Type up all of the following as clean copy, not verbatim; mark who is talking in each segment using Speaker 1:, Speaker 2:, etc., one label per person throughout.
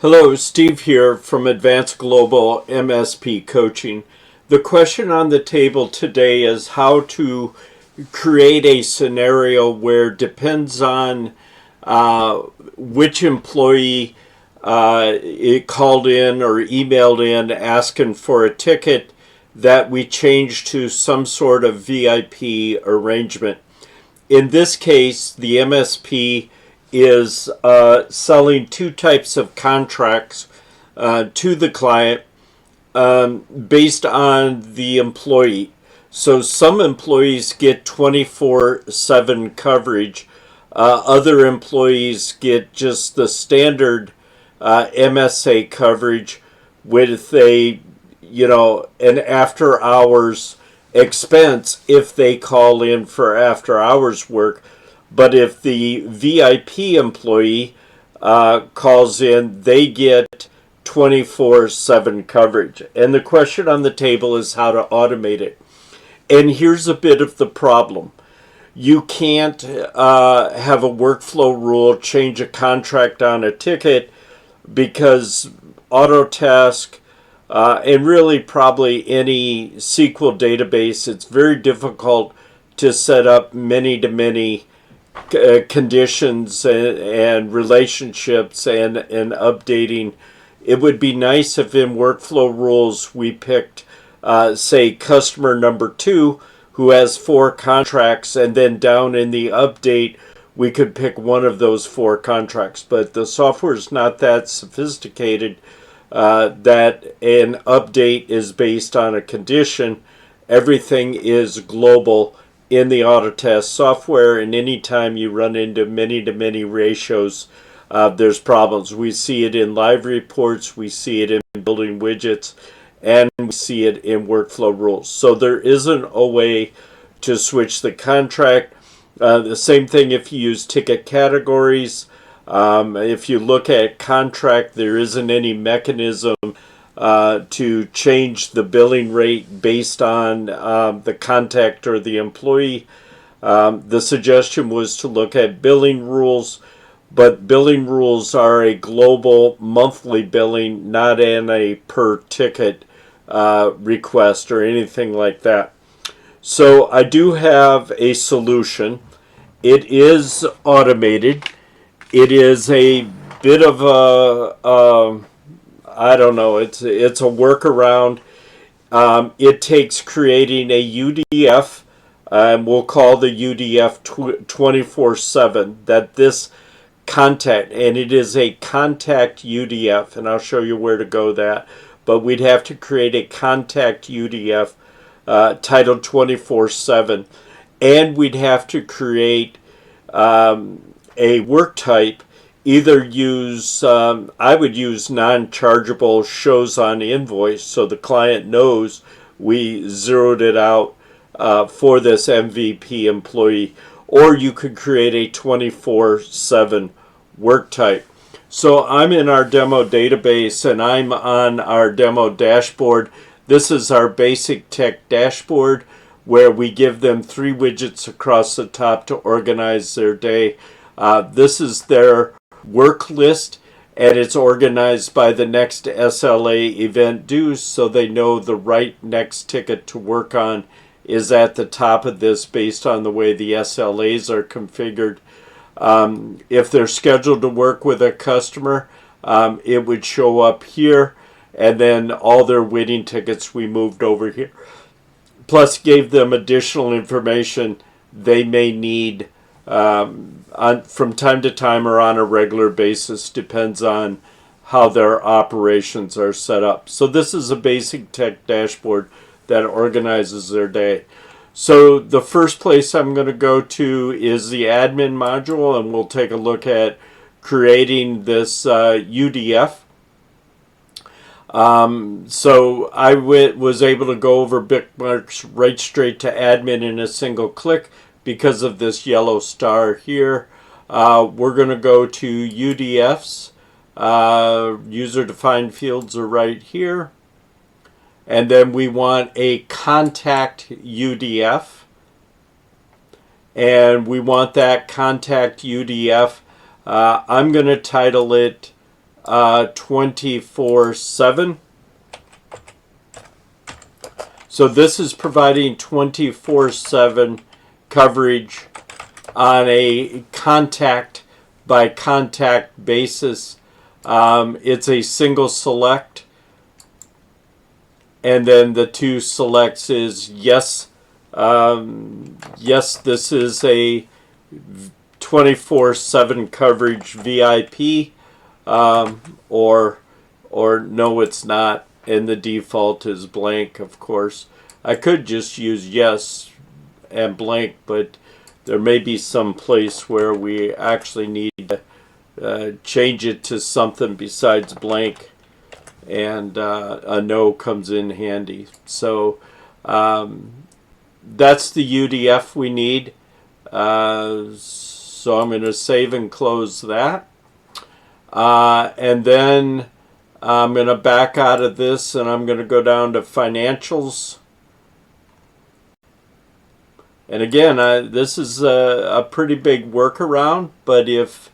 Speaker 1: Hello, Steve here from Advanced Global MSP Coaching. The question on the table today is how to create a scenario where depends on which employee it called in or emailed in asking for a ticket that we change to some sort of VIP arrangement. In this case, the MSP is selling two types of contracts to the client based on the employee. So some employees get 24/7 coverage. Other employees get just the standard MSA coverage with an after hours expense if they call in for after hours work. But if the VIP employee calls in, they get 24/7 coverage. And the question on the table is how to automate it. And here's a bit of the problem. You can't have a workflow rule, change a contract on a ticket, because Autotask and really probably any SQL database, it's very difficult to set up many-to-many conditions and relationships and updating. It would be nice if in workflow rules we picked, say, customer number 2 who has 4 contracts, and then down in the update we could pick one of those 4 contracts. But the software is not that sophisticated that an update is based on a condition. Everything is global in the Autotask software, and anytime you run into many-to-many ratios, there's problems. We see it in live reports, we see it in building widgets, and we see it in workflow rules. So there isn't a way to switch the contract. The same thing if you use ticket categories. If you look at contract, there isn't any mechanism to change the billing rate based on the contact or the employee. The suggestion was to look at billing rules, but billing rules are a global monthly billing, not in a per ticket request or anything like that. So I do have a solution. It is automated. It is a bit of I don't know, it's a workaround. It takes creating a UDF, and we'll call the UDF 24/7, that this contact, and it is a contact UDF, and I'll show you where to go that, but we'd have to create a contact UDF titled 24/7, and we'd have to create a work type. Either use, I would use non-chargeable shows on invoice so the client knows we zeroed it out for this MVP employee, or you could create a 24/7 work type. So I'm in our demo database and I'm on our demo dashboard. This is our basic tech dashboard where we give them 3 widgets across the top to organize their day. This is their work list, and it's organized by the next SLA event due, so they know the right next ticket to work on is at the top of this based on the way the SLAs are configured. If they're scheduled to work with a customer, it would show up here, and then all their waiting tickets we moved over here. Plus gave them additional information they may need from time to time or on a regular basis, depends on how their operations are set up. So this is a basic tech dashboard that organizes their day. So the first place I'm going to go to is the admin module, and we'll take a look at creating this UDF. So I was able to go over bookmarks right straight to admin in a single click because of this yellow star here. We're going to go to UDFs. User-defined fields are right here. And then we want a contact UDF. And we want that contact UDF. I'm going to title it 24/7. So this is providing 24/7 coverage on a contact by contact basis. It's a single select, and then the two selects is yes, yes, this is a 24/7 coverage VIP, or no, it's not, and the default is blank, of course. I could just use yes and blank, but there may be some place where we actually need to change it to something besides blank, and a no comes in handy. So that's the UDF we need. So I'm going to save and close that. And then I'm going to back out of this, and I'm going to go down to financials. And again, this is a pretty big workaround, but if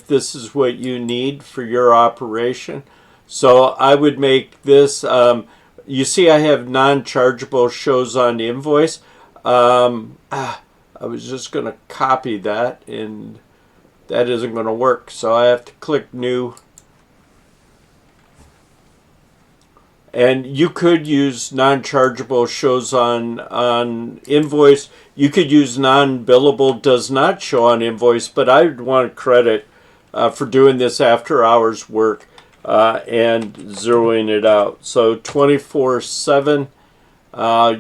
Speaker 1: this is what you need for your operation, so I would make this, you see I have non-chargeable shows on invoice. I was just going to copy that, and that isn't going to work, so I have to click new. And you could use non-chargeable shows on invoice. You could use non-billable does not show on invoice, but I would want credit for doing this after hours work and zeroing it out. So 24/7,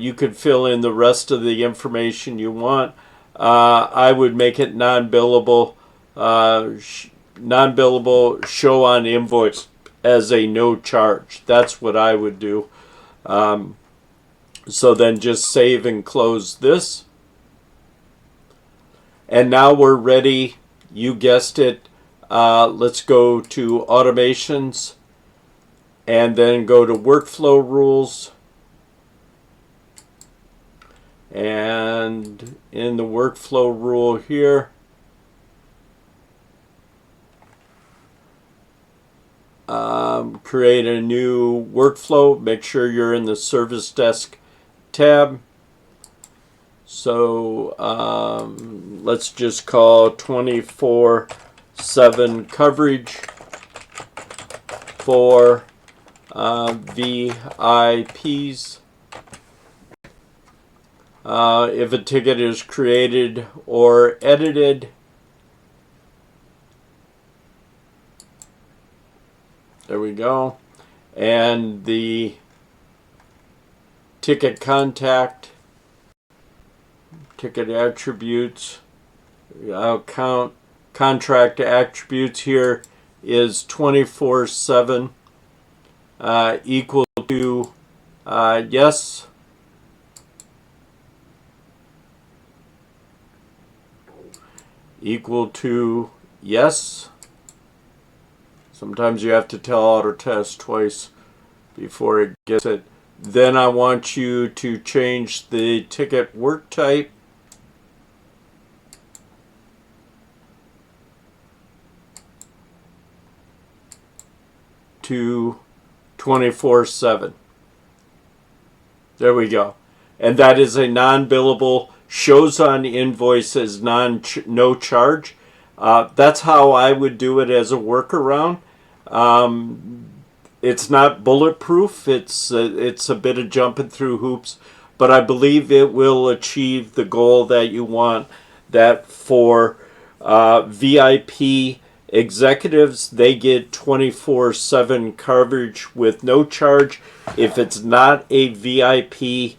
Speaker 1: you could fill in the rest of the information you want. I would make it non-billable, non-billable show on invoice as a no charge. That's what I would do. So then just save and close this. And now we're ready. You guessed it. Let's go to automations and then go to workflow rules. And in the workflow rule here, create a new workflow. Make sure you're in the service desk tab. So let's just call 24/7 coverage for VIPs. If a ticket is created or edited, there we go. And the ticket contact, ticket attributes, contract attributes here is 24/7 equal to yes. Equal to yes. Sometimes you have to tell Autotask twice before it gets it. Then I want you to change the ticket work type to 24/7. There we go. And that is a non-billable, shows on invoice as no charge. That's how I would do it as a workaround. It's not bulletproof. It's a bit of jumping through hoops, but I believe it will achieve the goal that you want. That for VIP executives, they get 24/7 coverage with no charge. If it's not a VIP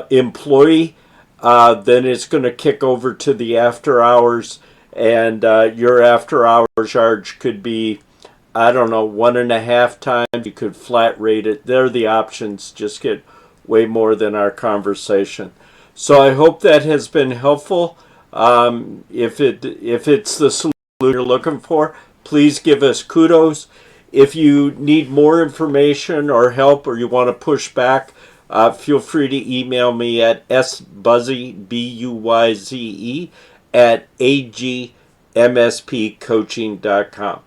Speaker 1: employee, then it's going to kick over to the after hours, and your after hour charge could be, I don't know, 1.5 times. You could flat rate it. They're the options. Just get way more than our conversation. So I hope that has been helpful. If it's the solution you're looking for, please give us kudos. If you need more information or help, or you want to push back, feel free to email me at sbuyze, Buyze, at mspcoaching.com.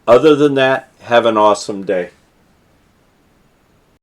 Speaker 1: Other than that, have an awesome day.